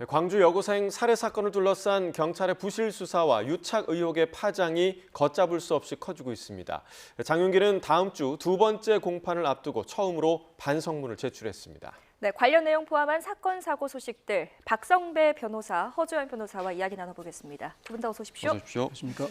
광주 여고생 살해 사건을 둘러싼 경찰의 부실 수사와 유착 의혹의 파장이 걷잡을 수 없이 커지고 있습니다. 장윤기는 다음 주 두 번째 공판을 앞두고 처음으로 반성문을 제출했습니다. 네, 관련 내용 포함한 사건 사고 소식들 박성배 변호사, 허주연 변호사와 이야기 나눠보겠습니다. 두 분 다 어서 오십시오. 어서 오십시오. 안녕하십니까?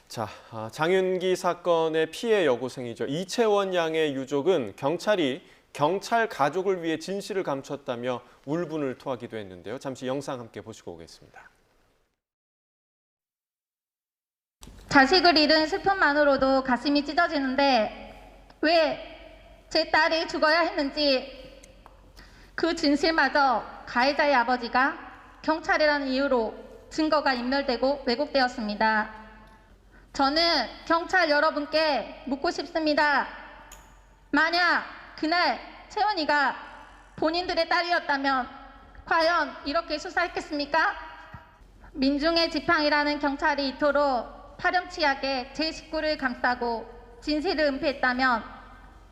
자, 장윤기 사건의 피해 여고생이죠. 이채원 양의 유족은 경찰이 경찰 가족을 위해 진실을 감췄다며 울분을 토하기도 했는데요. 잠시 영상 함께 보시고 오겠습니다. 자식을 잃은 슬픔만으로도 가슴이 찢어지는데 왜 제 딸이 죽어야 했는지 그 진실마저 가해자의 아버지가 경찰이라는 이유로 증거가 인멸되고 왜곡되었습니다. 저는 경찰 여러분께 묻고 싶습니다. 만약 그날 채원이가 본인들의 딸이었다면 과연 이렇게 수사했겠습니까? 민중의 지팡이라는 경찰이 이토록 파렴치하게 제 식구를 감싸고 진실을 은폐했다면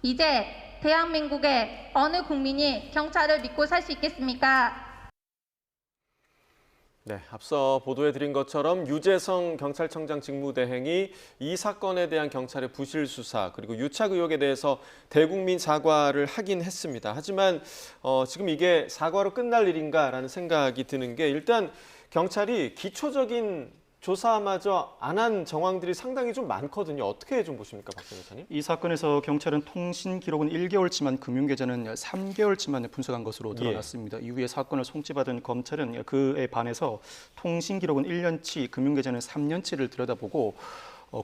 이제 대한민국의 어느 국민이 경찰을 믿고 살 수 있겠습니까? 네, 앞서 보도해드린 것처럼 유재성 경찰청장 직무대행이 이 사건에 대한 경찰의 부실 수사 그리고 유착 의혹에 대해서 대국민 사과를 하긴 했습니다. 하지만 지금 이게 사과로 끝날 일인가라는 생각이 드는 게 일단 경찰이 기초적인 조사마저 안 한 정황들이 상당히 좀 많거든요. 어떻게 좀 보십니까, 박 변호사님? 이 사건에서 경찰은 통신 기록은 1개월치만, 금융계좌는 3개월치만 분석한 것으로 드러났습니다. 이후에 사건을 송치받은 검찰은 그에 반해서 통신 기록은 1년치, 금융계좌는 3년치를 들여다보고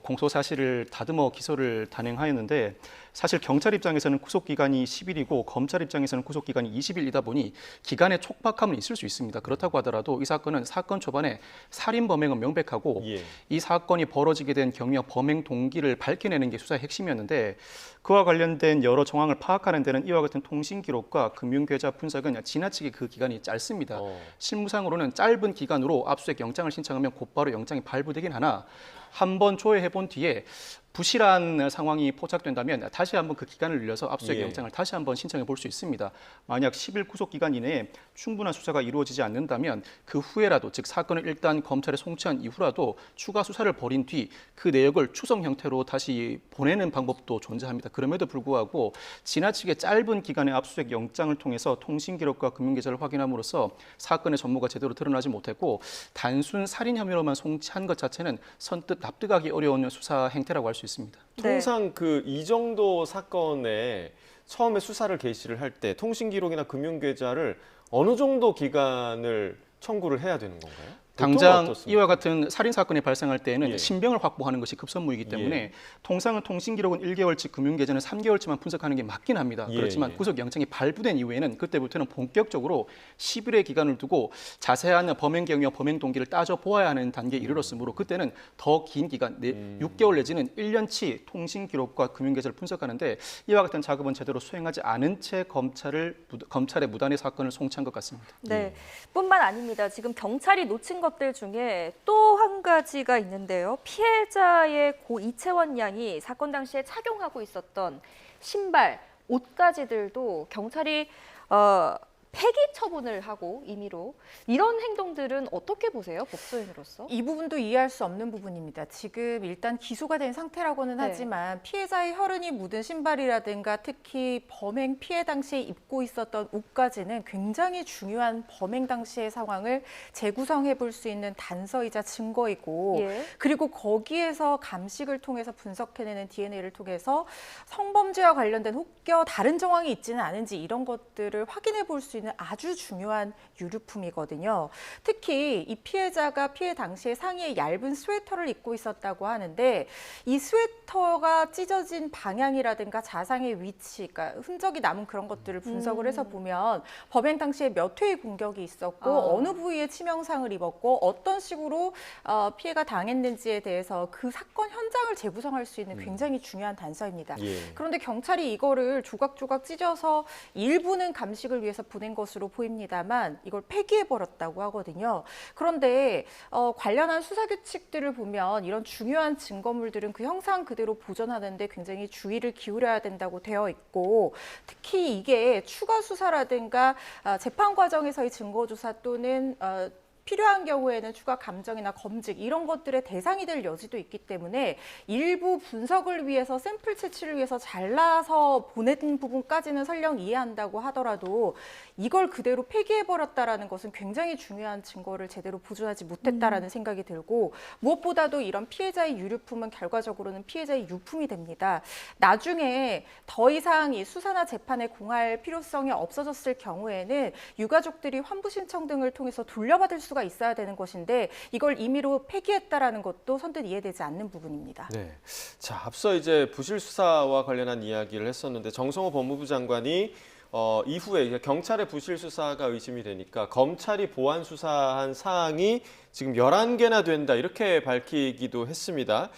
공소 사실을 다듬어 기소를 단행하였는데 사실 경찰 입장에서는 구속기간이 10일이고 검찰 입장에서는 구속기간이 20일이다 보니 기간의 촉박함은 있을 수 있습니다. 그렇다고 하더라도 이 사건은 사건 초반에 살인 범행은 명백하고 이 사건이 벌어지게 된 경위와 범행 동기를 밝혀내는 게 수사의 핵심이었는데 그와 관련된 여러 정황을 파악하는 데는 이와 같은 통신 기록과 금융계좌 분석은 지나치게 그 기간이 짧습니다. 실무상으로는 짧은 기간으로 압수수색 영장을 신청하면 곧바로 영장이 발부되긴 하나 한번 조회해본 뒤에 부실한 상황이 포착된다면 다시 한번 그 기간을 늘려서 압수수색 영장을 다시 한번 신청해 볼 수 있습니다. 만약 10일 구속 기간 이내에 충분한 수사가 이루어지지 않는다면 그 후에라도, 즉 사건을 일단 검찰에 송치한 이후라도 추가 수사를 벌인 뒤 그 내역을 추성 형태로 다시 보내는 방법도 존재합니다. 그럼에도 불구하고 지나치게 짧은 기간의 압수수색 영장을 통해서 통신 기록과 금융계좌를 확인함으로써 사건의 전모가 제대로 드러나지 못했고 단순 살인 혐의로만 송치한 것 자체는 선뜻 납득하기 어려운 수사 행태라고 할 수 있습니다. 통상 이 정도 사건에 처음에 수사를 개시를 할 때 통신 기록이나 금융계좌를 어느 정도 기간을 청구를 해야 되는 건가요? 당장 이와 같은 살인 사건이 발생할 때에는 신병을 확보하는 것이 급선무이기 때문에 통상은 통신 기록은 1개월치, 금융계좌는 3개월치만 분석하는 게 맞긴 합니다. 그렇지만 구속 영장이 발부된 이후에는 그때부터는 본격적으로 10일의 기간을 두고 자세한 범행 경위와 범행 동기를 따져 보아야 하는 단계에 이르렀으므로 그때는 더 긴 기간, 6개월 내지는 1년치 통신 기록과 금융계좌를 분석하는데 이와 같은 작업은 제대로 수행하지 않은 채 검찰의 무단의 사건을 송치한 것 같습니다. 네, 뿐만 아닙니다. 지금 경찰이 놓친 것들 중에 또 한 가지가 있는데요. 피해자의 고 이채원 양이 사건 당시에 착용하고 있었던 신발, 옷가지들도 경찰이 폐기 처분을 하고 임의로 이런 행동들은 어떻게 보세요? 법조인으로서? 이 부분도 이해할 수 없는 부분입니다. 지금 일단 기소가 된 상태라고는 하지만 피해자의 혈흔이 묻은 신발이라든가 특히 범행 피해 당시에 입고 있었던 옷까지는 굉장히 중요한 범행 당시의 상황을 재구성해 볼 수 있는 단서이자 증거이고 그리고 거기에서 감식을 통해서 분석해내는 DNA를 통해서 성범죄와 관련된 혹여 다른 정황이 있지는 않은지 이런 것들을 확인해 볼 수 있는 아주 중요한 유류품이거든요. 특히 이 피해자가 피해 당시에 상의에 얇은 스웨터를 입고 있었다고 하는데 이 스웨터가 찢어진 방향이라든가 자상의 위치, 그러니까 흔적이 남은 그런 것들을 분석을 해서 보면 범행 당시에 몇 회의 공격이 있었고 어느 부위에 치명상을 입었고 어떤 식으로 피해가 당했는지에 대해서 그 사건 현장을 재구성할 수 있는 굉장히 중요한 단서입니다. 그런데 경찰이 이거를 조각조각 찢어서 일부는 감식을 위해서 보낸 것으로 보입니다만 이걸 폐기해버렸다고 하거든요. 그런데 관련한 수사 규칙들을 보면 이런 중요한 증거물들은 그 형상 그대로 보존하는데 굉장히 주의를 기울여야 된다고 되어 있고, 특히 이게 추가 수사라든가 재판 과정에서의 증거 조사 또는 필요한 경우에는 추가 감정이나 검증 이런 것들의 대상이 될 여지도 있기 때문에 일부 분석을 위해서 샘플 채취를 위해서 잘라서 보낸 부분까지는 설령 이해한다고 하더라도 이걸 그대로 폐기해버렸다라는 것은 굉장히 중요한 증거를 제대로 보존하지 못했다라는 생각이 들고, 무엇보다도 이런 피해자의 유류품은 결과적으로는 피해자의 유품이 됩니다. 나중에 더 이상 이 수사나 재판에 공할 필요성이 없어졌을 경우에는 유가족들이 환부 신청 등을 통해서 돌려받을 수가 있어야 되는 것인데 이걸 임의로 폐기했다라는 것도 선뜻 이해되지 않는 부분입니다. 네. 자, 앞서 이제 부실 수사와 관련한 이야기를 했었는데 정성호 법무부 장관이 이후에 이제 경찰의 부실 수사가 의심이 되니까 검찰이 보완 수사한 사항이 지금 11개나 된다 이렇게 밝히기도 했습니다.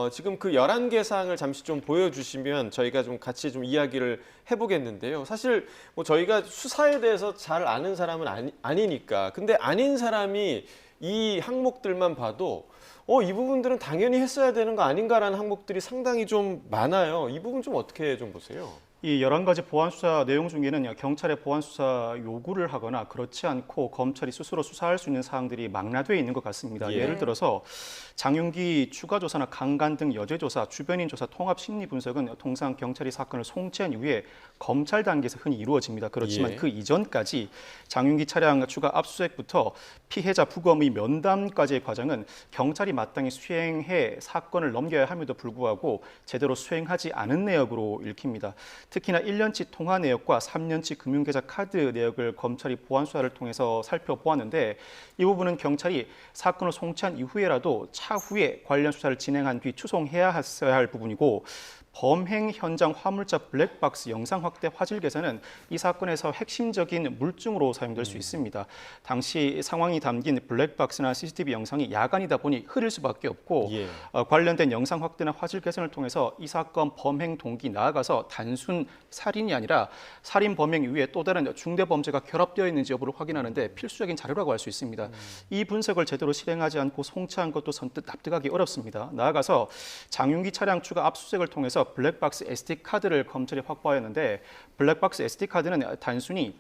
지금 그 11개 사항을 잠시 좀 보여주시면 저희가 좀 같이 좀 이야기를 해보겠는데요. 사실 뭐 저희가 수사에 대해서 잘 아는 사람은 아니니까. 근데 아닌 사람이 이 항목들만 봐도 이 부분들은 당연히 했어야 되는 거 아닌가라는 항목들이 상당히 좀 많아요. 이 부분 좀 어떻게 좀 보세요? 이 11가지 보완 수사 내용 중에는 경찰의 보완 수사 요구를 하거나 그렇지 않고 검찰이 스스로 수사할 수 있는 사항들이 망라되어 있는 것 같습니다. 예. 예를 들어서 장윤기 추가 조사나 강간 등 여죄 조사, 주변인 조사, 통합 심리 분석은 통상 경찰이 사건을 송치한 이후에 검찰 단계에서 흔히 이루어집니다. 그렇지만 예. 그 이전까지 장윤기 차량 추가 압수수색부터 피해자 부검의 면담까지의 과정은 경찰이 마땅히 수행해 사건을 넘겨야 함에도 불구하고 제대로 수행하지 않은 내역으로 읽힙니다. 특히나 1년치 통화 내역과 3년치 금융계좌 카드 내역을 검찰이 보완 수사를 통해서 살펴보았는데 이 부분은 경찰이 사건을 송치한 이후에라도 차후에 관련 수사를 진행한 뒤 추송해야 할 부분이고, 범행 현장 화물차 블랙박스 영상 확대 화질 개선은 이 사건에서 핵심적인 물증으로 사용될 수 있습니다. 당시 상황이 담긴 블랙박스나 CCTV 영상이 야간이다 보니 흐릴 수밖에 없고 예. 관련된 영상 확대나 화질 개선을 통해서 이 사건 범행 동기 나아가서 단순 살인이 아니라 살인 범행 이후에 또 다른 중대 범죄가 결합되어 있는지 여부를 확인하는데 필수적인 자료라고 할 수 있습니다. 이 분석을 제대로 실행하지 않고 송치한 것도 선뜻 납득하기 어렵습니다. 나아가서 장윤기 차량 추가 압수수색을 통해서 블랙박스 SD카드를 검찰이 확보하였는데, 블랙박스 SD카드는 단순히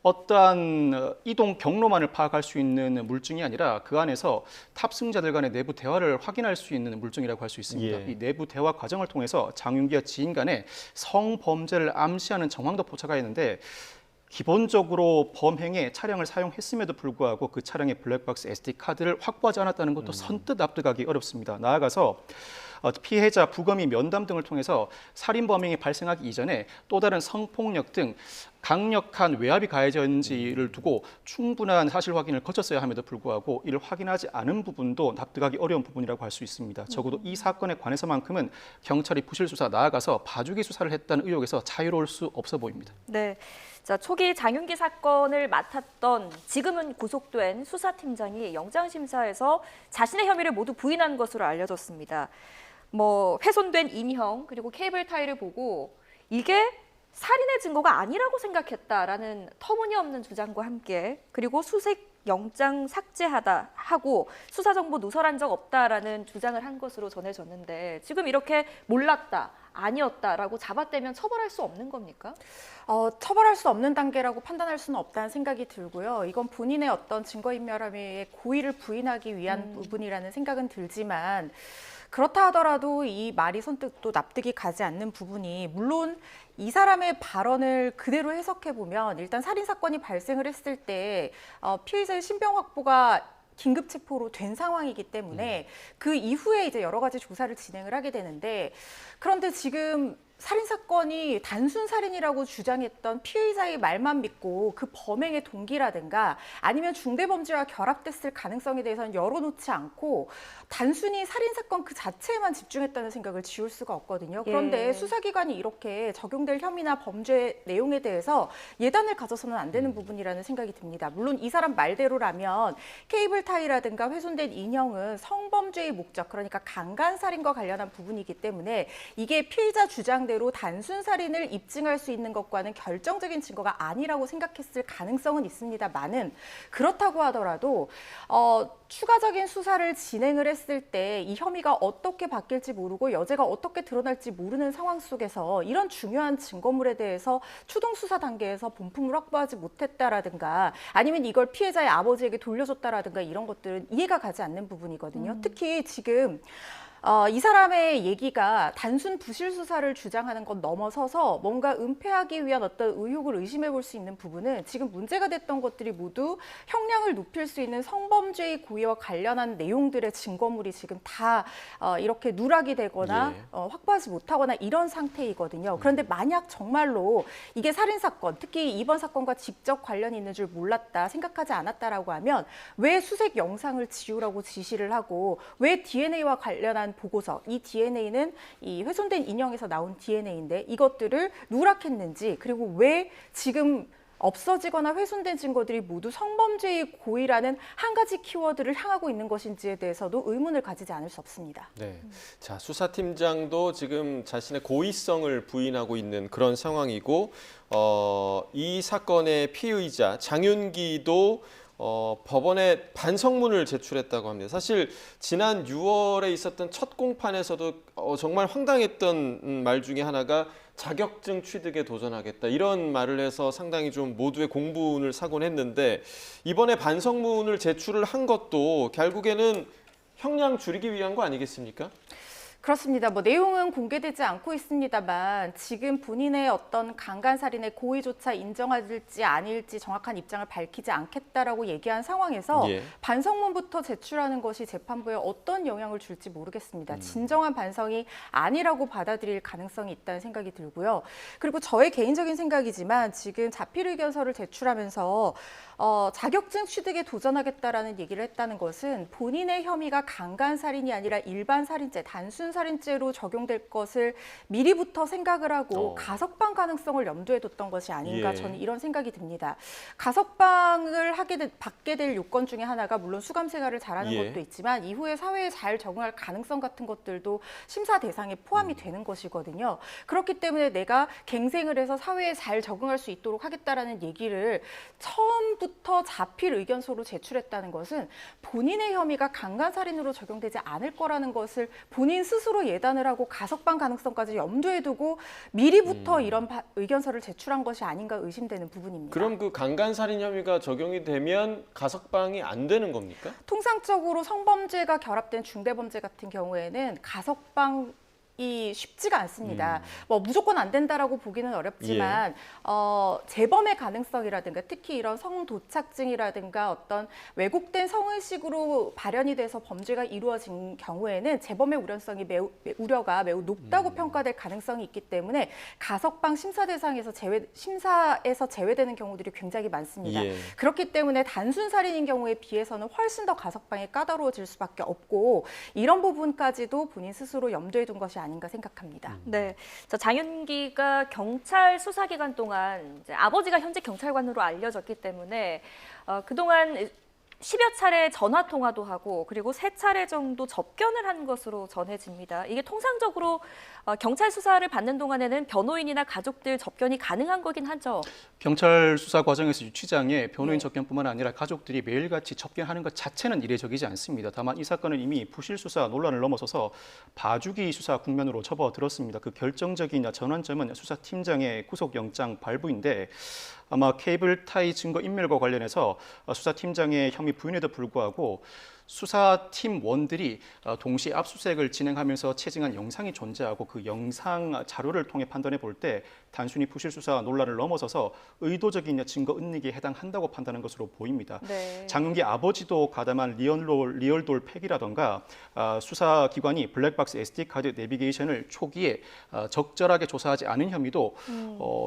어떠한 이동 경로만을 파악할 수 있는 물증이 아니라 그 안에서 탑승자들 간의 내부 대화를 확인할 수 있는 물증이라고 할 수 있습니다. 예. 이 내부 대화 과정을 통해서 장윤기와 지인 간의 성범죄를 암시하는 정황도 포착하여 있는데, 기본적으로 범행에 차량을 사용했음에도 불구하고 그 차량의 블랙박스 SD카드를 확보하지 않았다는 것도 선뜻 납득하기 어렵습니다. 나아가서 피해자 부검이 면담 등을 통해서 살인 범행이 발생하기 이전에 또 다른 성폭력 등 강력한 외압이 가해졌는지를 두고 충분한 사실 확인을 거쳤어야 함에도 불구하고 이를 확인하지 않은 부분도 납득하기 어려운 부분이라고 할 수 있습니다. 적어도 이 사건에 관해서만큼은 경찰이 부실 수사 나아가서 봐주기 수사를 했다는 의혹에서 자유로울 수 없어 보입니다. 네. 자, 초기 장윤기 사건을 맡았던 지금은 구속된 수사팀장이 영장심사에서 자신의 혐의를 모두 부인한 것으로 알려졌습니다. 훼손된 인형 그리고 케이블 타이를 보고 이게 살인의 증거가 아니라고 생각했다라는 터무니없는 주장과 함께, 그리고 수색 영장 삭제하다 하고 수사 정보 누설한 적 없다라는 주장을 한 것으로 전해졌는데, 지금 이렇게 몰랐다, 아니었다라고 잡아떼면 처벌할 수 없는 겁니까? 처벌할 수 없는 단계라고 판단할 수는 없다는 생각이 들고요. 이건 본인의 어떤 증거인멸함의 고의를 부인하기 위한 부분이라는 생각은 들지만, 그렇다 하더라도 이 말이 선뜻 또 납득이 가지 않는 부분이, 물론 이 사람의 발언을 그대로 해석해 보면 일단 살인 사건이 발생을 했을 때 피의자의 신병 확보가 긴급 체포로 된 상황이기 때문에 그 이후에 이제 여러 가지 조사를 진행을 하게 되는데, 그런데 지금 살인 사건이 단순 살인이라고 주장했던 피의자의 말만 믿고 그 범행의 동기라든가 아니면 중대 범죄와 결합됐을 가능성에 대해서는 열어놓지 않고 단순히 살인 사건 그 자체에만 집중했다는 생각을 지울 수가 없거든요. 그런데 예. 수사기관이 이렇게 적용될 혐의나 범죄 내용에 대해서 예단을 가져서는 안 되는 부분이라는 생각이 듭니다. 물론 이 사람 말대로라면 케이블 타이라든가 훼손된 인형은 성범죄의 목적, 그러니까 강간살인과 관련한 부분이기 때문에 이게 피의자 주장 주장대로 단순 살인을 입증할 수 있는 것과는 결정적인 증거가 아니라고 생각했을 가능성은 있습니다만은 그렇다고 하더라도 추가적인 수사를 진행을 했을 때 이 혐의가 어떻게 바뀔지 모르고 여죄가 어떻게 드러날지 모르는 상황 속에서 이런 중요한 증거물에 대해서 추동 수사 단계에서 본품을 확보하지 못했다라든가 아니면 이걸 피해자의 아버지에게 돌려줬다라든가 이런 것들은 이해가 가지 않는 부분이거든요. 특히 지금 이 사람의 얘기가 단순 부실 수사를 주장하는 것 넘어서서 뭔가 은폐하기 위한 어떤 의혹을 의심해 볼 수 있는 부분은 지금 문제가 됐던 것들이 모두 형량을 높일 수 있는 성범죄의 고의와 관련한 내용들의 증거물이 지금 다 이렇게 누락이 되거나 확보하지 못하거나 이런 상태이거든요. 그런데 만약 정말로 이게 살인사건, 특히 이번 사건과 직접 관련이 있는 줄 몰랐다, 생각하지 않았다라고 하면 왜 수색 영상을 지우라고 지시를 하고 왜 DNA와 관련한 보고서, 이 DNA는 이 훼손된 인형에서 나온 DNA인데 이것들을 누락했는지 그리고 왜 지금 없어지거나 훼손된 증거들이 모두 성범죄의 고의라는 한 가지 키워드를 향하고 있는 것인지에 대해서도 의문을 가지지 않을 수 없습니다. 네. 자, 수사팀장도 지금 자신의 고의성을 부인하고 있는 그런 상황이고 이 사건의 피의자 장윤기도 법원에 반성문을 제출했다고 합니다. 사실 지난 6월에 있었던 첫 공판에서도 정말 황당했던 말 중에 하나가 자격증 취득에 도전하겠다 이런 말을 해서 상당히 좀 모두의 공분을 사곤 했는데 이번에 반성문을 제출을 한 것도 결국에는 형량 줄이기 위한 거 아니겠습니까? 그렇습니다. 뭐 내용은 공개되지 않고 있습니다만 지금 본인의 어떤 강간살인의 고의조차 인정할지 아닐지 정확한 입장을 밝히지 않겠다라고 얘기한 상황에서 반성문부터 제출하는 것이 재판부에 어떤 영향을 줄지 모르겠습니다. 진정한 반성이 아니라고 받아들일 가능성이 있다는 생각이 들고요. 그리고 저의 개인적인 생각이지만 지금 자필의견서를 제출하면서 자격증 취득에 도전하겠다라는 얘기를 했다는 것은 본인의 혐의가 강간살인이 아니라 일반 살인죄, 단순 살인죄로 적용될 것을 미리부터 생각을 하고 가석방 가능성을 염두에 뒀던 것이 아닌가 저는 이런 생각이 듭니다. 가석방을 받게 될 요건 중에 하나가 물론 수감 생활을 잘하는 것도 있지만 이후에 사회에 잘 적응할 가능성 같은 것들도 심사 대상에 포함이 되는 것이거든요. 그렇기 때문에 내가 갱생을 해서 사회에 잘 적응할 수 있도록 하겠다라는 얘기를 처음부터 자필 의견서로 제출했다는 것은 본인의 혐의가 강간살인으로 적용되지 않을 거라는 것을 본인 스스로 예단을 하고 가석방 가능성까지 염두에 두고 미리부터 이런 의견서를 제출한 것이 아닌가 의심되는 부분입니다. 그럼 그 강간살인 혐의가 적용이 되면 가석방이 안 되는 겁니까? 통상적으로 성범죄가 결합된 중대범죄 같은 경우에는 가석방 쉽지가 않습니다. 뭐 무조건 안 된다라고 보기는 어렵지만 재범의 가능성이라든가 특히 이런 성도착증이라든가 어떤 왜곡된 성의식으로 발현이 돼서 범죄가 이루어진 경우에는 재범의 우려가 매우 높다고 평가될 가능성이 있기 때문에 가석방 심사 대상에서 심사에서 제외되는 경우들이 굉장히 많습니다. 그렇기 때문에 단순 살인인 경우에 비해서는 훨씬 더 가석방이 까다로워질 수밖에 없고 이런 부분까지도 본인 스스로 염두에 둔 것이 아닌가 생각합니다. 네, 자, 장윤기가 경찰 수사 기간 동안 이제 아버지가 현직 경찰관으로 알려졌기 때문에 그동안 10여 차례 전화 통화도 하고 그리고 3차례 정도 접견을 한 것으로 전해집니다. 이게 통상적으로 경찰 수사를 받는 동안에는 변호인이나 가족들 접견이 가능한 거긴 하죠. 경찰 수사 과정에서 유치장에 변호인 접견뿐만 아니라 가족들이 매일같이 접견하는 것 자체는 이례적이지 않습니다. 다만 이 사건은 이미 부실 수사 논란을 넘어서서 봐주기 수사 국면으로 접어들었습니다. 그 결정적인 전환점은 수사팀장의 구속영장 발부인데 아마 케이블 타이 증거 인멸과 관련해서 수사팀장의 혐의 부인에도 불구하고 수사팀원들이 동시에 압수수색을 진행하면서 채증한 영상이 존재하고 그 영상 자료를 통해 판단해 볼 때 단순히 부실 수사 논란을 넘어서서 의도적인 증거 은닉에 해당한다고 판단한 것으로 보입니다. 장윤기 아버지도 가담한 리얼돌 팩이라던가 수사기관이 블랙박스 SD카드 내비게이션을 초기에 적절하게 조사하지 않은 혐의도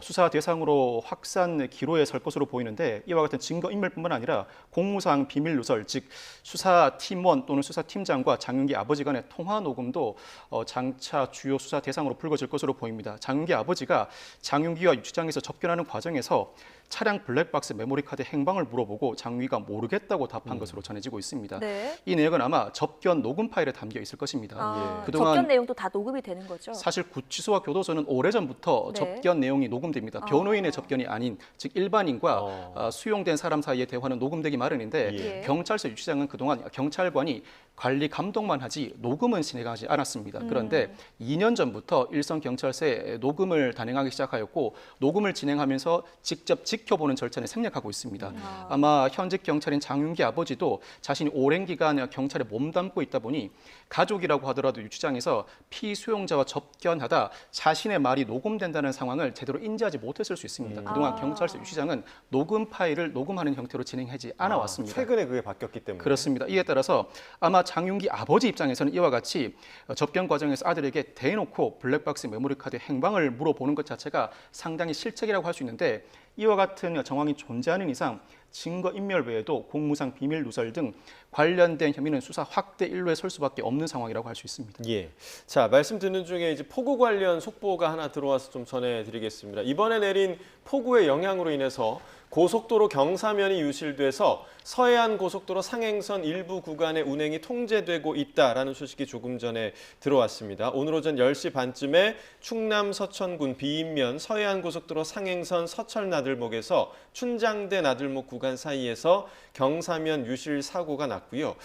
수사 대상으로 확산 기로에 설 것으로 보이는데 이와 같은 증거 인멸뿐만 아니라 공무상 비밀 누설, 즉 수사팀원 또는 수사팀장과 장윤기 아버지 간의 통화 녹음도 장차 주요 수사 대상으로 불거질 것으로 보입니다. 장윤기 아버지가 장윤기와 유치장에서 접견하는 과정에서 차량 블랙박스 메모리카드 행방을 물어보고 장유기가 모르겠다고 답한 것으로 전해지고 있습니다. 네. 이 내역은 아마 접견 녹음 파일에 담겨 있을 것입니다. 아, 그동안 접견 내용도 다 녹음이 되는 거죠? 사실 구치소와 교도소는 오래전부터 네. 접견 내용이 녹음됩니다. 변호인의 접견이 아닌 즉 일반인과 수용된 사람 사이의 대화는 녹음되기 마련인데 예. 경찰서 유치장은 그동안 경찰관이 관리 감독만 하지 녹음은 진행하지 않았습니다. 그런데 2년 전부터 일선 경찰서에 녹음을 단행하기 시작하였고 녹음을 진행하면서 직접 지켜보는 절차를 생략하고 있습니다. 아마 현직 경찰인 장윤기 아버지도 자신이 오랜 기간 경찰에 몸담고 있다 보니 가족이라고 하더라도 유치장에서 피수용자와 접견하다 자신의 말이 녹음된다는 상황을 제대로 인지하지 못했을 수 있습니다. 그동안 경찰서 유치장은 녹음 파일을 녹음하는 형태로 진행하지 않아 왔습니다. 최근에 그게 바뀌었기 때문에. 그렇습니다. 이에 따라서 아마 장윤기 아버지 입장에서는 이와 같이 접견 과정에서 아들에게 대놓고 블랙박스 메모리카드 행방을 물어보는 것 자체가 상당히 실책이라고 할 수 있는데 이와 같은 정황이 존재하는 이상 증거인멸 외에도 공무상 비밀 누설 등 관련된 혐의는 수사 확대 일로에 설 수밖에 없는 상황이라고 할 수 있습니다. 예. 자, 말씀 듣는 중에 이제 폭우 관련 속보가 하나 들어와서 좀 전해드리겠습니다. 이번에 내린 폭우의 영향으로 인해서 고속도로 경사면이 유실돼서 서해안 고속도로 상행선 일부 구간의 운행이 통제되고 있다라는 소식이 조금 전에 들어왔습니다. 오늘 오전 10시 반쯤에 충남 서천군 비인면 서해안 고속도로 상행선 서철 나들목에서 춘장대 나들목 구간 사이에서 경사면 유실 사고가 났고요.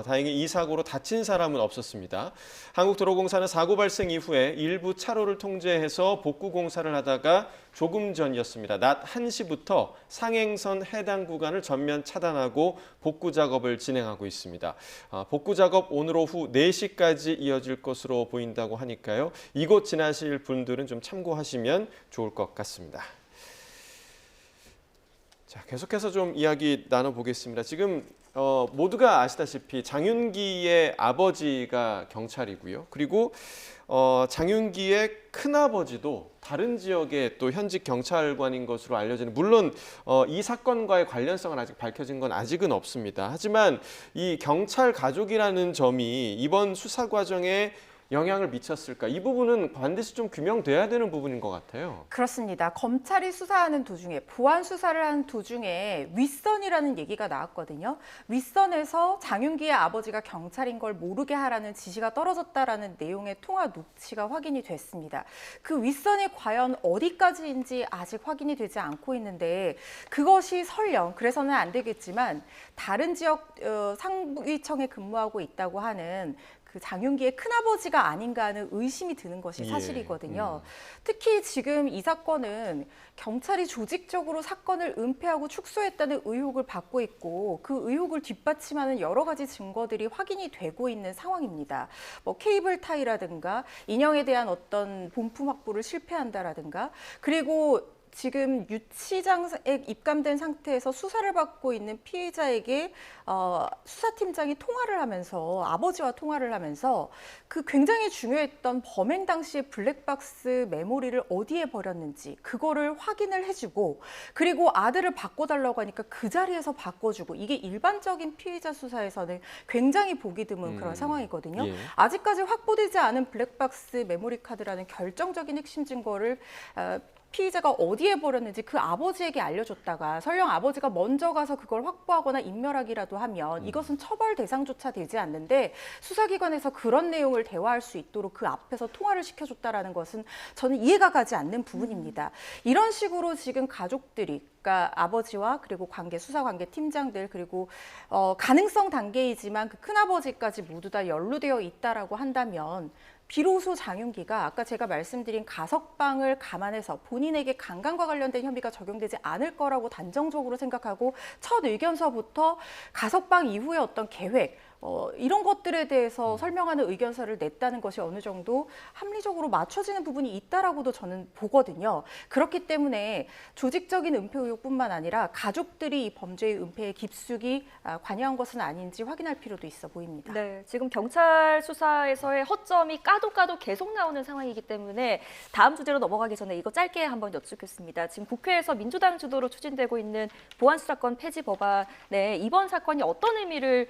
다행히 이 사고로 다친 사람은 없었습니다. 한국도로공사는 사고 발생 이후에 일부 차로를 통제해서 복구 공사를 하다가 조금 전이었습니다. 낮 1시부터 상행선 해당 구간을 전면 차단하고 복구 작업을 진행하고 있습니다. 복구 작업 오늘 오후 4시까지 이어질 것으로 보인다고 하니까요. 이곳 지나실 분들은 좀 참고하시면 좋을 것 같습니다. 자, 계속해서 좀 이야기 나눠보겠습니다. 지금 모두가 아시다시피 장윤기의 아버지가 경찰이고요. 그리고 장윤기의 큰아버지도 다른 지역의 또 현직 경찰관인 것으로 알려지는, 물론 이 사건과의 관련성은 아직 밝혀진 건 아직은 없습니다. 하지만 이 경찰 가족이라는 점이 이번 수사 과정에 영향을 미쳤을까? 이 부분은 반드시 좀 규명돼야 되는 부분인 것 같아요. 그렇습니다. 검찰이 수사하는 도중에, 보안 수사를 하는 도중에 윗선이라는 얘기가 나왔거든요. 윗선에서 장윤기의 아버지가 경찰인 걸 모르게 하라는 지시가 떨어졌다라는 내용의 통화 녹취가 확인이 됐습니다. 그 윗선이 과연 어디까지인지 아직 확인이 되지 않고 있는데, 그것이 설령 그래서는 안 되겠지만 다른 지역 상위청에 근무하고 있다고 하는 그 장윤기의 큰아버지가 아닌가 하는 의심이 드는 것이 사실이거든요. 특히 지금 이 사건은 경찰이 조직적으로 사건을 은폐하고 축소했다는 의혹을 받고 있고, 그 의혹을 뒷받침하는 여러 가지 증거들이 확인이 되고 있는 상황입니다. 뭐 케이블 타이라든가 인형에 대한 어떤 본품 확보를 실패한다라든가, 그리고 지금 유치장에 입감된 상태에서 수사를 받고 있는 피해자에게 수사팀장이 통화를 하면서, 아버지와 통화를 하면서 그 굉장히 중요했던 범행 당시의 블랙박스 메모리를 어디에 버렸는지 그거를 확인을 해주고, 그리고 아들을 바꿔달라고 하니까 그 자리에서 바꿔주고, 이게 일반적인 피해자 수사에서는 굉장히 보기 드문 그런 상황이거든요. 예. 아직까지 확보되지 않은 블랙박스 메모리 카드라는 결정적인 핵심 증거를 피의자가 어디에 버렸는지 그 아버지에게 알려줬다가 설령 아버지가 먼저 가서 그걸 확보하거나 인멸하기라도 하면 이것은 처벌 대상조차 되지 않는데, 수사기관에서 그런 내용을 대화할 수 있도록 그 앞에서 통화를 시켜줬다라는 것은 저는 이해가 가지 않는 부분입니다. 이런 식으로 지금 가족들이, 그러니까 아버지와 그리고 수사 관계 팀장들, 그리고 가능성 단계이지만 그 큰아버지까지 모두 다 연루되어 있다라고 한다면, 비로소 장윤기가 아까 제가 말씀드린 가석방을 감안해서 본인에게 강간과 관련된 혐의가 적용되지 않을 거라고 단정적으로 생각하고 첫 의견서부터 가석방 이후의 어떤 계획, 이런 것들에 대해서 설명하는 의견서를 냈다는 것이 어느 정도 합리적으로 맞춰지는 부분이 있다라고도 저는 보거든요. 그렇기 때문에 조직적인 은폐 의혹뿐만 아니라 가족들이 이 범죄의 은폐에 깊숙이 관여한 것은 아닌지 확인할 필요도 있어 보입니다. 네, 지금 경찰 수사에서의 허점이 까도 계속 나오는 상황이기 때문에 다음 주제로 넘어가기 전에 이거 짧게 한번 여쭙겠습니다. 지금 국회에서 민주당 주도로 추진되고 있는 보안수사권 폐지 법안에 이번 사건이 어떤 의미를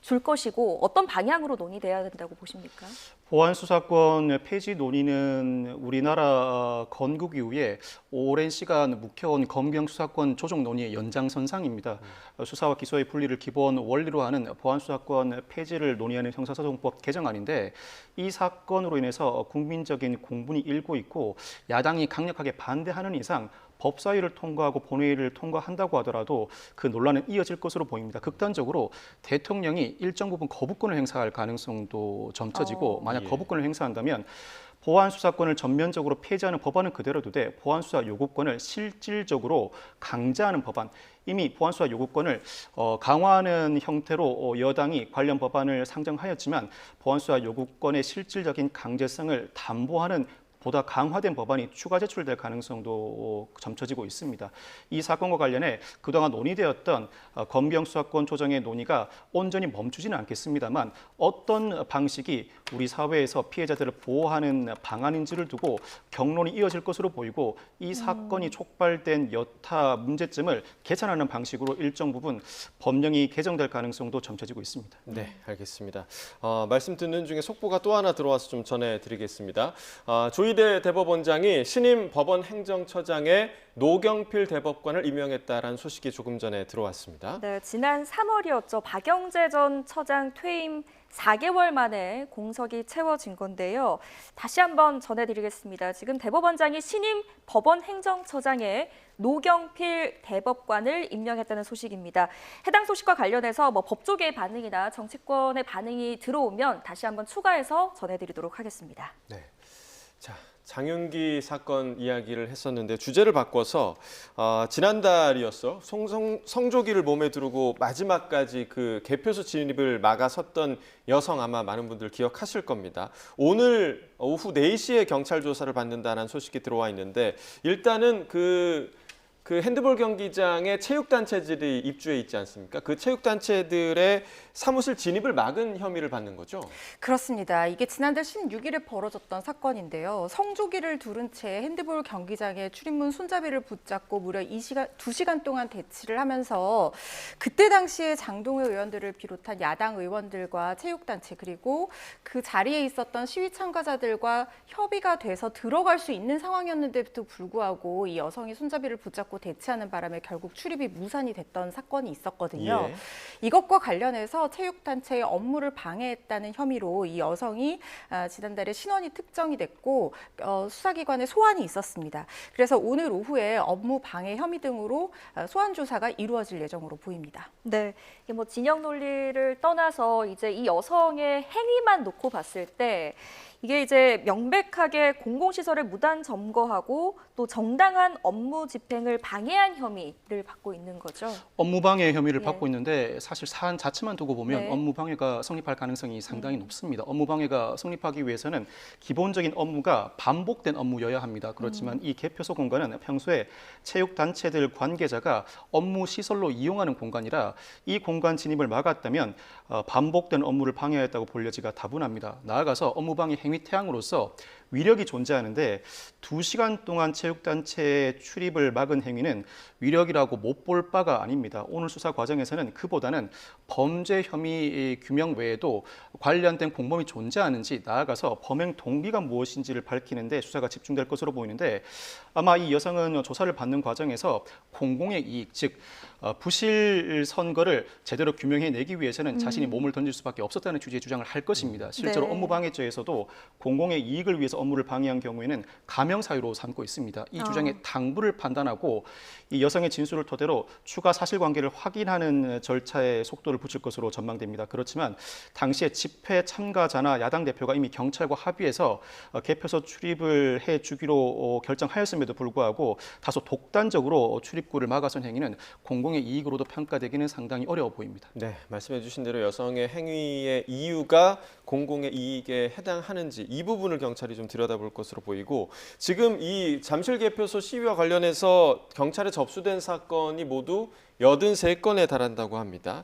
줄 것이고 어떤 방향으로 논의돼야 된다고 보십니까? 보안 수사권 폐지 논의는 우리나라 건국 이후에 오랜 시간 묵혀온 검경 수사권 조정 논의의 연장선상입니다. 수사와 기소의 분리를 기본 원리로 하는 보안 수사권 폐지를 논의하는 형사소송법 개정안인데 이 사건으로 인해서 국민적인 공분이 일고 있고 야당이 강력하게 반대하는 이상 법사위를 통과하고 본회의를 통과한다고 하더라도 그 논란은 이어질 것으로 보입니다. 극단적으로 대통령이 일정 부분 거부권을 행사할 가능성도 점쳐지고 만약 거부권을 행사한다면 보안 수사권을 전면적으로 폐지하는 법안은 그대로 두되 보안 수사 요구권을 실질적으로 강제하는 법안, 이미 보안 수사 요구권을 강화하는 형태로 여당이 관련 법안을 상정하였지만 보안 수사 요구권의 실질적인 강제성을 담보하는 보다 강화된 법안이 추가 제출될 가능성도 점쳐지고 있습니다. 이 사건과 관련해 그동안 논의되었던 검경 수사권 조정의 논의가 온전히 멈추지는 않겠습니다만 어떤 방식이 우리 사회에서 피해자들을 보호하는 방안인지를 두고 경론이 이어질 것으로 보이고 이 사건이 촉발된 여타 문제점을 개선하는 방식으로 일정 부분 법령이 개정될 가능성도 점쳐지고 있습니다. 네, 알겠습니다. 말씀 듣는 중에 속보가 또 하나 들어와서 좀 전해드리겠습니다. 조희대 대법원장이 신임 법원 행정처장에 노경필 대법관을 임명했다라는 소식이 조금 전에 들어왔습니다. 네, 지난 3월이었죠. 박영재 전 처장 퇴임 4개월 만에 공석이 채워진 건데요. 다시 한번 전해드리겠습니다. 지금 대법원장이 신임 법원 행정처장에 노경필 대법관을 임명했다는 소식입니다. 해당 소식과 관련해서 법조계의 반응이나 정치권의 반응이 들어오면 다시 한번 추가해서 전해드리도록 하겠습니다. 네. 자, 장윤기 사건 이야기를 했었는데 주제를 바꿔서 지난달이었어. 성조기를 몸에 두르고 마지막까지 그 개표소 진입을 막아섰던 여성 아마 많은 분들 기억하실 겁니다. 오늘 오후 4시에 경찰 조사를 받는다는 소식이 들어와 있는데 일단은 그 핸드볼 경기장에 체육단체들이 입주해 있지 않습니까? 그 체육단체들의 사무실 진입을 막은 혐의를 받는 거죠? 그렇습니다. 이게 지난달 16일에 벌어졌던 사건인데요. 성조기를 두른 채 핸드볼 경기장에 출입문 손잡이를 붙잡고 무려 2시간 동안 대치를 하면서 그때 당시에 장동회 의원들을 비롯한 야당 의원들과 체육단체 그리고 그 자리에 있었던 시위 참가자들과 협의가 돼서 들어갈 수 있는 상황이었는데도 불구하고 이 여성이 손잡이를 붙잡고 대치하는 바람에 결국 출입이 무산이 됐던 사건이 있었거든요. 예. 이것과 관련해서 체육단체의 업무를 방해했다는 혐의로 이 여성이 지난달에 신원이 특정이 됐고 수사기관에 소환이 있었습니다. 그래서 오늘 오후에 업무 방해 혐의 등으로 소환 조사가 이루어질 예정으로 보입니다. 네, 이게 진영 논리를 떠나서 이제 이 여성의 행위만 놓고 봤을 때 이게 이제 명백하게 공공시설을 무단 점거하고 또 정당한 업무 집행을 방해한 혐의를 받고 있는 거죠. 업무방해 혐의를 네. 받고 있는데 사실 사안 자체만 두고 보면 네. 업무방해가 성립할 가능성이 상당히 높습니다. 업무방해가 성립하기 위해서는 기본적인 업무가 반복된 업무여야 합니다. 그렇지만 이 개표소 공간은 평소에 체육단체들 관계자가 업무 시설로 이용하는 공간이라 이 공간 진입을 막았다면 반복된 업무를 방해했다고 볼 여지가 다분합니다. 나아가서 업무방해 행위 태양으로서 위력이 존재하는데 2시간 동안 체육단체의 출입을 막은 행위는 위력이라고 못 볼 바가 아닙니다. 오늘 수사 과정에서는 그보다는 범죄 혐의 규명 외에도 관련된 공범이 존재하는지 나아가서 범행 동기가 무엇인지를 밝히는 데 수사가 집중될 것으로 보이는데 아마 이 여성은 조사를 받는 과정에서 공공의 이익, 즉 부실 선거를 제대로 규명해내기 위해서는 자신이 몸을 던질 수밖에 없었다는 취지의 주장을 할 것입니다. 실제로 네. 업무방해죄에서도 공공의 이익을 위해서 업무를 방해한 경우에는 감형 사유로 삼고 있습니다. 이 주장의 당부를 판단하고 이 여성의 진술을 토대로 추가 사실관계를 확인하는 절차에 속도를 붙일 것으로 전망됩니다. 그렇지만 당시에 집회 참가자나 야당 대표가 이미 경찰과 합의해서 개표소 출입을 해주기로 결정하였음에도 불구하고 다소 독단적으로 출입구를 막아선 행위는 공공의 이익으로도 평가되기는 상당히 어려워 보입니다. 네, 말씀해 주신 대로 여성의 행위의 이유가 공공의 이익에 해당하는지 이 부분을 경찰이 좀 들여다볼 것으로 보이고 지금 이 잠실 개표소 시위와 관련해서 경찰에 접수된 사건이 모두 83건에 달한다고 합니다.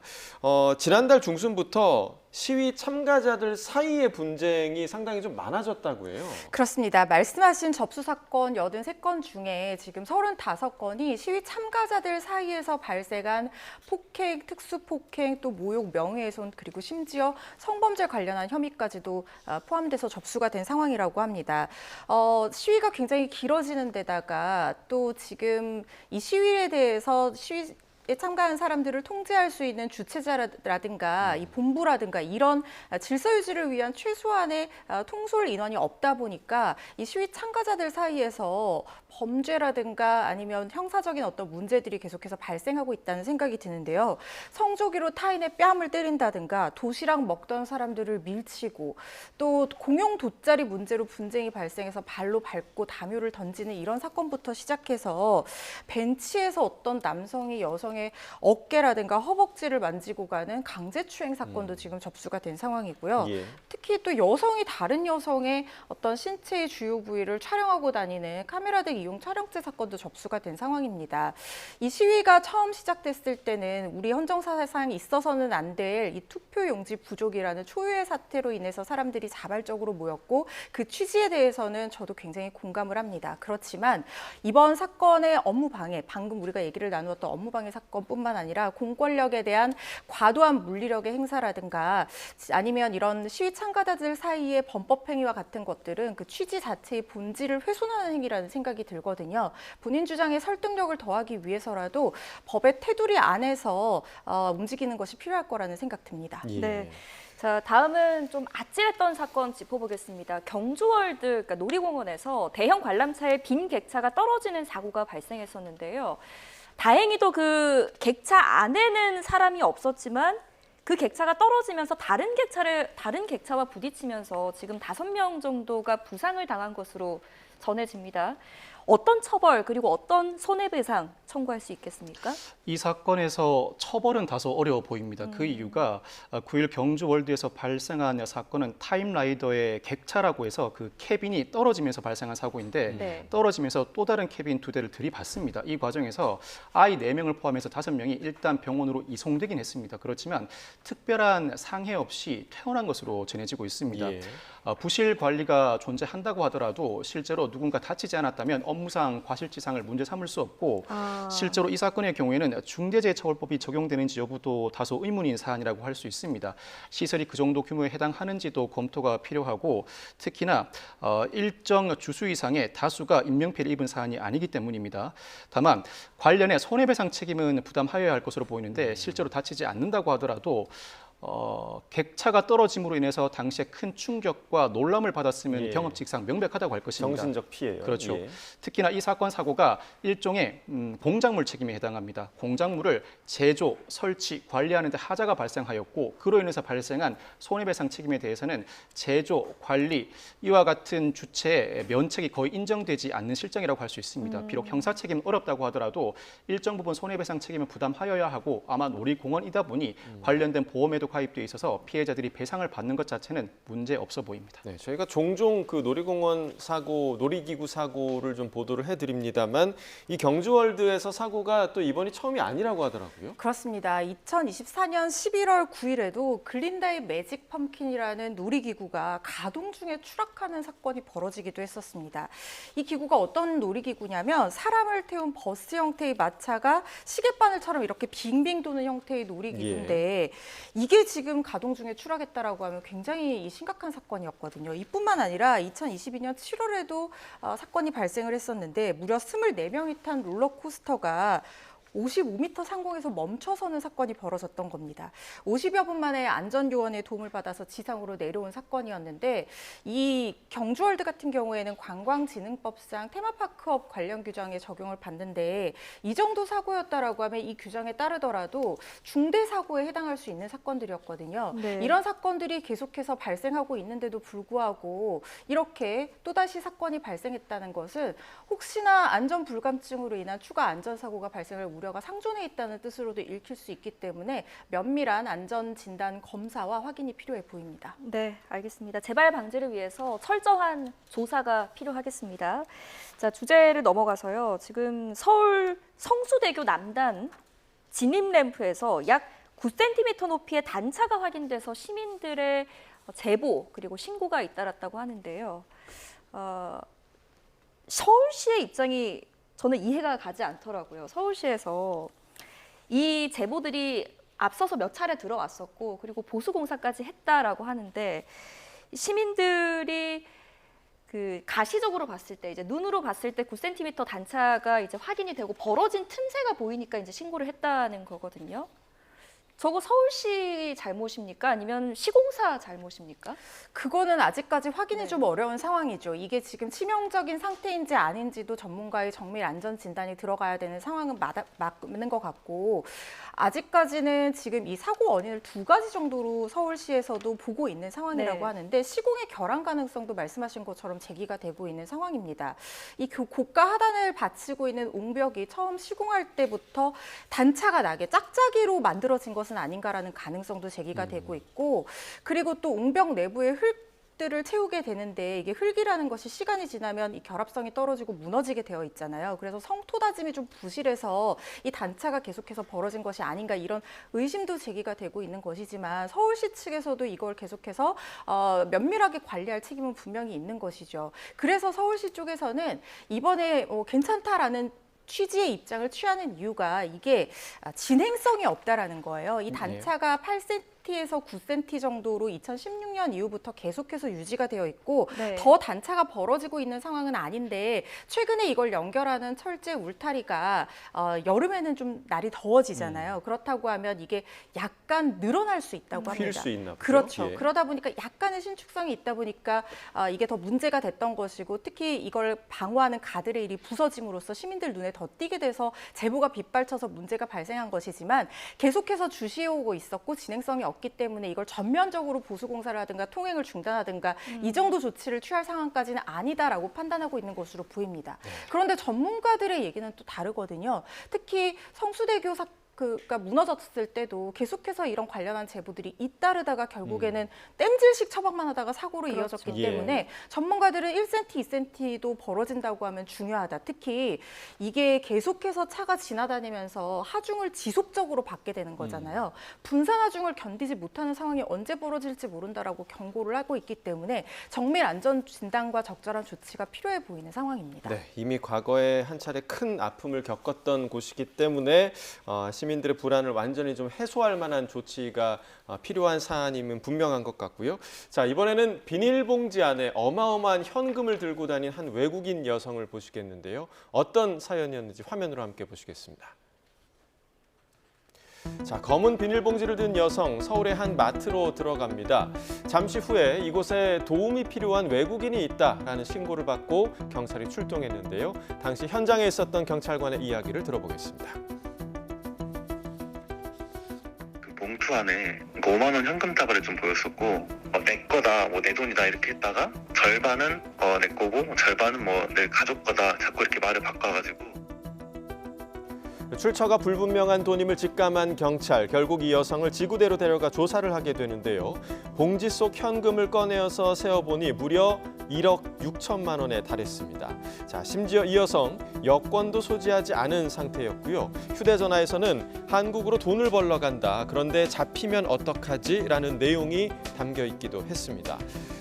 지난달 중순부터 시위 참가자들 사이의 분쟁이 상당히 좀 많아졌다고 해요. 그렇습니다. 말씀하신 접수 사건 83건 중에 지금 35건이 시위 참가자들 사이에서 발생한 폭행, 특수폭행, 또 모욕, 명예훼손, 그리고 심지어 성범죄 관련한 혐의까지도 포함돼서 접수가 된 상황이라고 합니다. 시위가 굉장히 길어지는 데다가 또 지금 이 시위에 대해서 에 참가한 사람들을 통제할 수 있는 주최자라든가 이 본부라든가 이런 질서 유지를 위한 최소한의 통솔 인원이 없다 보니까 이 시위 참가자들 사이에서 범죄라든가 아니면 형사적인 어떤 문제들이 계속해서 발생하고 있다는 생각이 드는데요. 성조기로 타인의 뺨을 때린다든가 도시락 먹던 사람들을 밀치고 또 공용 돗자리 문제로 분쟁이 발생해서 발로 밟고 담요를 던지는 이런 사건부터 시작해서 벤치에서 어떤 남성이 여성의 어깨라든가 허벅지를 만지고 가는 강제추행 사건도 지금 접수가 된 상황이고요. 예. 특히 또 여성이 다른 여성의 어떤 신체의 주요 부위를 촬영하고 다니는 카메라 등 이용 촬영죄 사건도 접수가 된 상황입니다. 이 시위가 처음 시작됐을 때는 우리 헌정사상 있어서는 안 될 이 투표 용지 부족이라는 초유의 사태로 인해서 사람들이 자발적으로 모였고 그 취지에 대해서는 저도 굉장히 공감을 합니다. 그렇지만 이번 사건의 업무방해, 방금 우리가 얘기를 나누었던 업무방해 사건뿐만 아니라 공권력에 대한 과도한 물리력의 행사라든가 아니면 이런 시위 참가자들 사이의 범법 행위와 같은 것들은 그 취지 자체의 본질을 훼손하는 행위라는 생각이 들거든요. 본인 주장에 설득력을 더하기 위해서라도 법의 테두리 안에서 움직이는 것이 필요할 거라는 생각 듭니다. 예. 네. 자, 다음은 좀 아찔했던 사건 짚어보겠습니다. 경주월드, 그러니까 놀이공원에서 대형 관람차의 빈 객차가 떨어지는 사고가 발생했었는데요. 다행히도 그 객차 안에는 사람이 없었지만 그 객차가 떨어지면서 다른 객차와 부딪히면서 지금 5명 정도가 부상을 당한 것으로 전해집니다. 어떤 처벌 그리고 어떤 손해배상 청구할 수 있겠습니까? 이 사건에서 처벌은 다소 어려워 보입니다. 그 이유가 9일 경주 월드에서 발생한 사건은 타임라이더의 객차라고 해서 그 캐빈이 떨어지면서 발생한 사고인데 네. 떨어지면서 또 다른 캐빈 2대를 들이받습니다. 이 과정에서 아이 4명을 포함해서 5명이 일단 병원으로 이송되긴 했습니다. 그렇지만 특별한 상해 없이 퇴원한 것으로 전해지고 있습니다. 예. 부실 관리가 존재한다고 하더라도 실제로 누군가 다치지 않았다면 업무상 과실치상을 문제 삼을 수 없고 실제로 이 사건의 경우에는 중대재해처벌법이 적용되는지 여부도 다소 의문인 사안이라고 할 수 있습니다. 시설이 그 정도 규모에 해당하는지도 검토가 필요하고 특히나 일정 주수 이상의 다수가 인명피해를 입은 사안이 아니기 때문입니다. 다만 관련해 손해배상 책임은 부담하여야 할 것으로 보이는데 실제로 다치지 않는다고 하더라도 객차가 떨어짐으로 인해서 당시에 큰 충격과 놀람을 받았으면 예. 경업직상 명백하다고 할 것입니다. 정신적 피해요. 그렇죠. 예. 특히나 이 사건 사고가 일종의 공작물 책임에 해당합니다. 공작물을 제조, 설치, 관리하는 데 하자가 발생하였고 그로 인해서 발생한 손해배상 책임에 대해서는 제조, 관리 이와 같은 주체의 면책이 거의 인정되지 않는 실정이라고 할 수 있습니다. 비록 형사 책임 어렵다고 하더라도 일정 부분 손해배상 책임을 부담하여야 하고 아마 놀이공원이다 보니 관련된 보험에도 가입되어 있어서 피해자들이 배상을 받는 것 자체는 문제 없어 보입니다. 네, 저희가 종종 그 놀이공원 사고, 놀이기구 사고를 좀 보도를 해드립니다만 이 경주월드에서 사고가 또 이번이 처음이 아니라고 하더라고요. 그렇습니다. 2024년 11월 9일에도 글린다이 매직 펌킨이라는 놀이기구가 가동 중에 추락하는 사건이 벌어지기도 했었습니다. 이 기구가 어떤 놀이기구냐면 사람을 태운 버스 형태의 마차가 시계바늘처럼 이렇게 빙빙 도는 형태의 놀이기구인데 이게 지금 가동 중에 추락했다라고 하면 굉장히 심각한 사건이었거든요. 이뿐만 아니라 2022년 7월에도 사건이 발생을 했었는데 무려 24명이 탄 롤러코스터가 55m 상공에서 멈춰서는 사건이 벌어졌던 겁니다. 50여 분 만에 안전요원의 도움을 받아서 지상으로 내려온 사건이었는데 이 경주월드 같은 경우에는 관광진흥법상 테마파크업 관련 규정에 적용을 받는데 이 정도 사고였다라고 하면 이 규정에 따르더라도 중대사고에 해당할 수 있는 사건들이었거든요. 네. 이런 사건들이 계속해서 발생하고 있는데도 불구하고 이렇게 또다시 사건이 발생했다는 것은 혹시나 안전불감증으로 인한 추가 안전사고가 발생할 우려가 상존해 있다는 뜻으로도 읽힐 수 있기 때문에 면밀한 안전진단 검사와 확인이 필요해 보입니다. 네, 알겠습니다. 재발 방지를 위해서 철저한 조사가 필요하겠습니다. 자, 주제를 넘어가서요. 지금 서울 성수대교 남단 진입 램프에서 약 9cm 높이의 단차가 확인돼서 시민들의 제보 그리고 신고가 잇따랐다고 하는데요. 서울시의 입장이 저는 이해가 가지 않더라고요. 서울시에서 이 제보들이 앞서서 몇 차례 들어왔었고 그리고 보수공사까지 했다라고 하는데 시민들이 그 가시적으로 봤을 때 이제 눈으로 봤을 때 9cm 단차가 이제 확인이 되고 벌어진 틈새가 보이니까 이제 신고를 했다는 거거든요. 저거 서울시 잘못입니까? 아니면 시공사 잘못입니까? 그거는 아직까지 확인이 네. 좀 어려운 상황이죠. 이게 지금 치명적인 상태인지 아닌지도 전문가의 정밀 안전 진단이 들어가야 되는 상황은 맞는 것 같고 아직까지는 지금 이 사고 원인을 2가지 정도로 서울시에서도 보고 있는 상황이라고 네. 하는데 시공의 결함 가능성도 말씀하신 것처럼 제기가 되고 있는 상황입니다. 이 고가 하단을 받치고 있는 옹벽이 처음 시공할 때부터 단차가 나게 짝짝이로 만들어진 것은 아닌가라는 가능성도 제기가 되고 있고 그리고 또 옹벽 내부에 흙들을 채우게 되는데 이게 흙이라는 것이 시간이 지나면 이 결합성이 떨어지고 무너지게 되어 있잖아요. 그래서 성토 다짐이 좀 부실해서 이 단차가 계속해서 벌어진 것이 아닌가 이런 의심도 제기가 되고 있는 것이지만 서울시 측에서도 이걸 계속해서 면밀하게 관리할 책임은 분명히 있는 것이죠. 그래서 서울시 쪽에서는 이번에 괜찮다라는 취지의 입장을 취하는 이유가 이게 진행성이 없다라는 거예요. 이 단차가 8cm에서 9cm 정도로 2016년 이후부터 계속해서 유지가 되어 있고 네. 더 단차가 벌어지고 있는 상황은 아닌데 최근에 이걸 연결하는 철제 울타리가 여름에는 좀 날이 더워지잖아요. 그렇다고 하면 이게 약간 늘어날 수 있다고 합니다. 휠 수 있나 보죠? 그렇죠. 예. 그러다 보니까 약간의 신축성이 있다 보니까 이게 더 문제가 됐던 것이고 특히 이걸 방어하는 가드레일이 부서짐으로써 시민들 눈에 더 띄게 돼서 제보가 빗발쳐서 문제가 발생한 것이지만 계속해서 주시해오고 있었고 진행성이 없기 때문에 이걸 전면적으로 보수공사를 하든가 통행을 중단하든가 이 정도 조치를 취할 상황까지는 아니다라고 판단하고 있는 것으로 보입니다. 그런데 전문가들의 얘기는 또 다르거든요. 특히 성수대교 가 무너졌을 때도 계속해서 이런 관련한 제보들이 잇따르다가 결국에는 땜질식 처방만 하다가 사고로 그렇죠. 이어졌기 예. 때문에 전문가들은 1cm, 2cm도 벌어진다고 하면 중요하다. 특히 이게 계속해서 차가 지나다니면서 하중을 지속적으로 받게 되는 거잖아요. 분산 하중을 견디지 못하는 상황이 언제 벌어질지 모른다라고 경고를 하고 있기 때문에 정밀 안전 진단과 적절한 조치가 필요해 보이는 상황입니다. 네, 이미 과거에 한 차례 큰 아픔을 겪었던 곳이기 때문에 시민들의 불안을 완전히 좀 해소할 만한 조치가 필요한 사안임은 분명한 것 같고요. 자, 이번에는 비닐봉지 안에 어마어마한 현금을 들고 다닌 한 외국인 여성을 보시겠는데요. 어떤 사연이었는지 화면으로 함께 보시겠습니다. 자, 검은 비닐봉지를 든 여성, 서울의 한 마트로 들어갑니다. 잠시 후에 이곳에 도움이 필요한 외국인이 있다라는 신고를 받고 경찰이 출동했는데요. 당시 현장에 있었던 경찰관의 이야기를 들어보겠습니다. 봉투 안에 5만 원 현금 다발이 좀 보였었고 내 거다, 내 돈이다 이렇게 했다가 절반은 내 거고 절반은 내 가족 거다 자꾸 이렇게 말을 바꿔가지고 출처가 불분명한 돈임을 직감한 경찰, 결국 이 여성을 지구대로 데려가 조사를 하게 되는데요. 봉지 속 현금을 꺼내어서 세어보니 무려 1억 6천만 원에 달했습니다. 자, 심지어 이 여성 여권도 소지하지 않은 상태였고요. 휴대전화에서는 한국으로 돈을 벌러 간다. 그런데 잡히면 어떡하지? 라는 내용이 담겨 있기도 했습니다.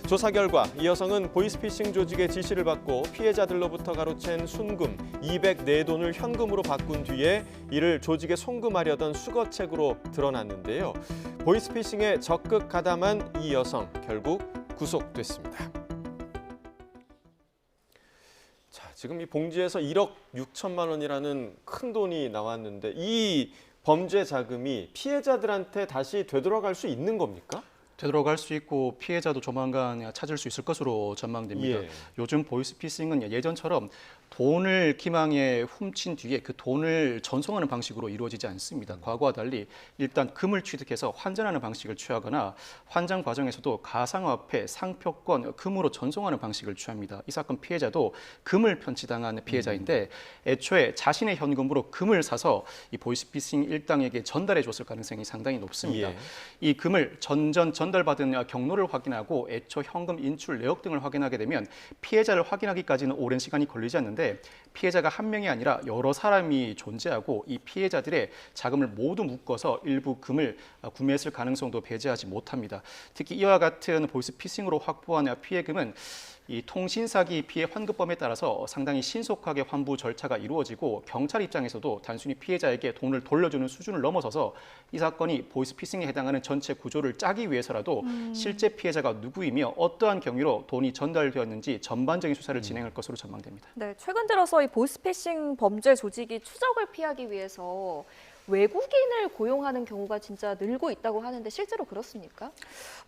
조사 결과 이 여성은 보이스피싱 조직의 지시를 받고 피해자들로부터 가로챈 순금 204돈을 현금으로 바꾼 뒤에 이를 조직에 송금하려던 수거책으로 드러났는데요. 보이스피싱에 적극 가담한 이 여성 결국 구속됐습니다. 자, 지금 이 봉지에서 1억 6천만 원이라는 큰 돈이 나왔는데 이 범죄 자금이 피해자들한테 다시 되돌아갈 수 있는 겁니까? 되돌아갈 수 있고 피해자도 조만간 찾을 수 있을 것으로 전망됩니다. 예. 요즘 보이스피싱은 예전처럼 돈을 기망에 훔친 뒤에 그 돈을 전송하는 방식으로 이루어지지 않습니다. 과거와 달리 일단 금을 취득해서 환전하는 방식을 취하거나 환전 과정에서도 가상화폐, 상표권, 금으로 전송하는 방식을 취합니다. 이 사건 피해자도 금을 편취당한 피해자인데 애초에 자신의 현금으로 금을 사서 이 보이스피싱 일당에게 전달해 줬을 가능성이 상당히 높습니다. 예. 이 금을 전달받은 경로를 확인하고 애초 현금 인출 내역 등을 확인하게 되면 피해자를 확인하기까지는 오랜 시간이 걸리지 않는데 피해자가 한 명이 아니라 여러 사람이 존재하고 이 피해자들의 자금을 모두 묶어서 일부 금을 구매했을 가능성도 배제하지 못합니다. 특히 이와 같은 보이스피싱으로 확보한 피해금은 이 통신사기 피해 환급범에 따라서 상당히 신속하게 환부 절차가 이루어지고 경찰 입장에서도 단순히 피해자에게 돈을 돌려주는 수준을 넘어서서 이 사건이 보이스피싱에 해당하는 전체 구조를 짜기 위해서라도 실제 피해자가 누구이며 어떠한 경위로 돈이 전달되었는지 전반적인 수사를 진행할 것으로 전망됩니다. 네, 최근 들어서 이 보이스피싱 범죄 조직이 추적을 피하기 위해서 외국인을 고용하는 경우가 진짜 늘고 있다고 하는데 실제로 그렇습니까?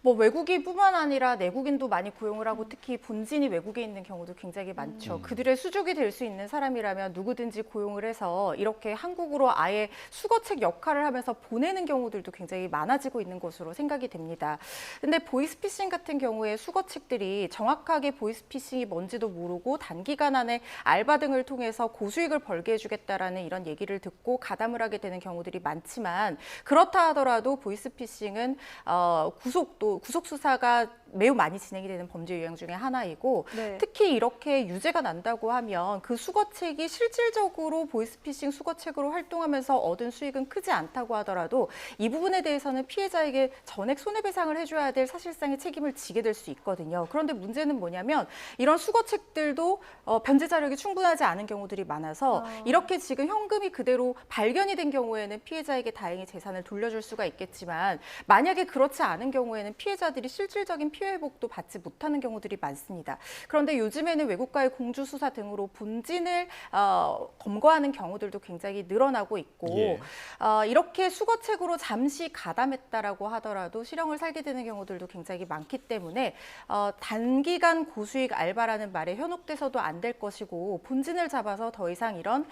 뭐 외국인뿐만 아니라 내국인도 많이 고용을 하고 특히 본진이 외국에 있는 경우도 굉장히 많죠. 그들의 수족이 될 수 있는 사람이라면 누구든지 고용을 해서 이렇게 한국으로 아예 수거책 역할을 하면서 보내는 경우들도 굉장히 많아지고 있는 것으로 생각이 됩니다. 근데 보이스피싱 같은 경우에 수거책들이 정확하게 보이스피싱이 뭔지도 모르고 단기간 안에 알바 등을 통해서 고수익을 벌게 해주겠다라는 이런 얘기를 듣고 가담을 하게 되는 경우들이 많지만 그렇다 하더라도 보이스피싱은 구속 수사가 매우 많이 진행이 되는 범죄 유형 중에 하나이고 네. 특히 이렇게 유죄가 난다고 하면 그 수거책이 실질적으로 보이스피싱 수거책으로 활동하면서 얻은 수익은 크지 않다고 하더라도 이 부분에 대해서는 피해자에게 전액 손해배상을 해줘야 될 사실상의 책임을 지게 될 수 있거든요. 그런데 문제는 뭐냐면 이런 수거책들도 변제 자력이 충분하지 않은 경우들이 많아서 이렇게 지금 현금이 그대로 발견이 된 경우에는 피해자에게 다행히 재산을 돌려줄 수가 있겠지만 만약에 그렇지 않은 경우에는 피해자들이 실질적인 피해 회복도 받지 못하는 경우들이 많습니다. 그런데 요즘에는 외국과의 공주 수사 등으로 본진을 검거하는 경우들도 굉장히 늘어나고 있고 예. 이렇게 수거책으로 잠시 가담했다라고 하더라도 실형을 살게 되는 경우들도 굉장히 많기 때문에 단기간 고수익 알바라는 말에 현혹돼서도 안 될 것이고 본진을 잡아서 더 이상 이런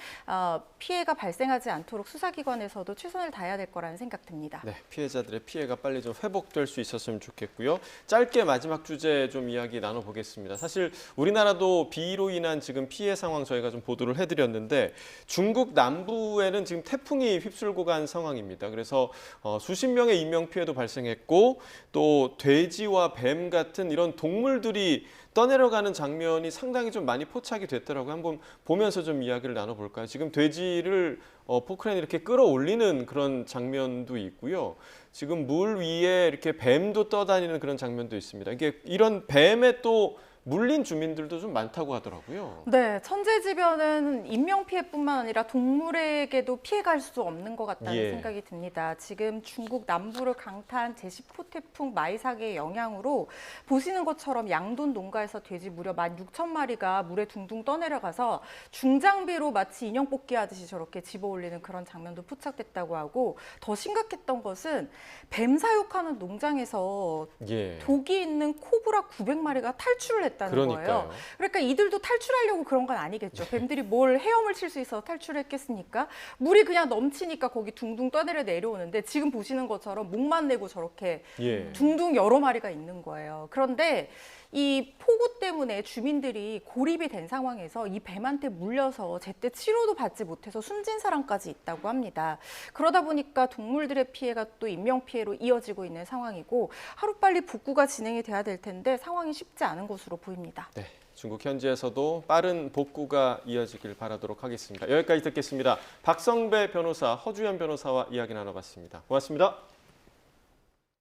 피해가 발생하지 않도록 수사기관에서도 최선을 다해야 될 거라는 생각 듭니다. 네, 피해자들의 피해가 빨리 좀 회복될 수 있었으면 좋겠고요. 짧게 마지막 주제 좀 이야기 나눠보겠습니다. 사실 우리나라도 비로 인한 지금 피해 상황 저희가 좀 보도를 해드렸는데 중국 남부에는 지금 태풍이 휩쓸고 간 상황입니다. 그래서 수십 명의 인명 피해도 발생했고 또 돼지와 뱀 같은 이런 동물들이 떠내려가는 장면이 상당히 좀 많이 포착이 됐더라고요. 한번 보면서 좀 이야기를 나눠볼까요? 지금 돼지를 포크레인 이렇게 끌어올리는 그런 장면도 있고요. 지금 물 위에 이렇게 뱀도 떠다니는 그런 장면도 있습니다. 이게 이런 뱀에 또 물린 주민들도 좀 많다고 하더라고요. 네, 천재지변은 인명피해뿐만 아니라 동물에게도 피해갈 수 없는 것 같다는 예. 생각이 듭니다. 지금 중국 남부를 강타한 제10호 태풍 마이삭의 영향으로 보시는 것처럼 양돈 농가에서 돼지 무려 16,000마리가 물에 둥둥 떠내려가서 중장비로 마치 인형 뽑기 하듯이 저렇게 집어올리는 그런 장면도 포착됐다고 하고 더 심각했던 것은 뱀 사육하는 농장에서 예. 독이 있는 코브라 900마리가 탈출을 했다는 그러니까요. 거예요. 그러니까 이들도 탈출하려고 그런 건 아니겠죠. 뱀들이 뭘 헤엄을 칠 수 있어서 탈출했겠습니까? 물이 그냥 넘치니까 거기 둥둥 떠내려 내려오는데 지금 보시는 것처럼 목만 내고 저렇게 예. 둥둥 여러 마리가 있는 거예요. 그런데 이 폭우 때문에 주민들이 고립이 된 상황에서 이 뱀한테 물려서 제때 치료도 받지 못해서 숨진 사람까지 있다고 합니다. 그러다 보니까 동물들의 피해가 또 인명피해로 이어지고 있는 상황이고 하루빨리 복구가 진행이 돼야 될 텐데 상황이 쉽지 않은 것으로 보입니다. 네, 중국 현지에서도 빠른 복구가 이어지길 바라도록 하겠습니다. 여기까지 듣겠습니다. 박성배 변호사, 허주연 변호사와 이야기 나눠봤습니다. 고맙습니다.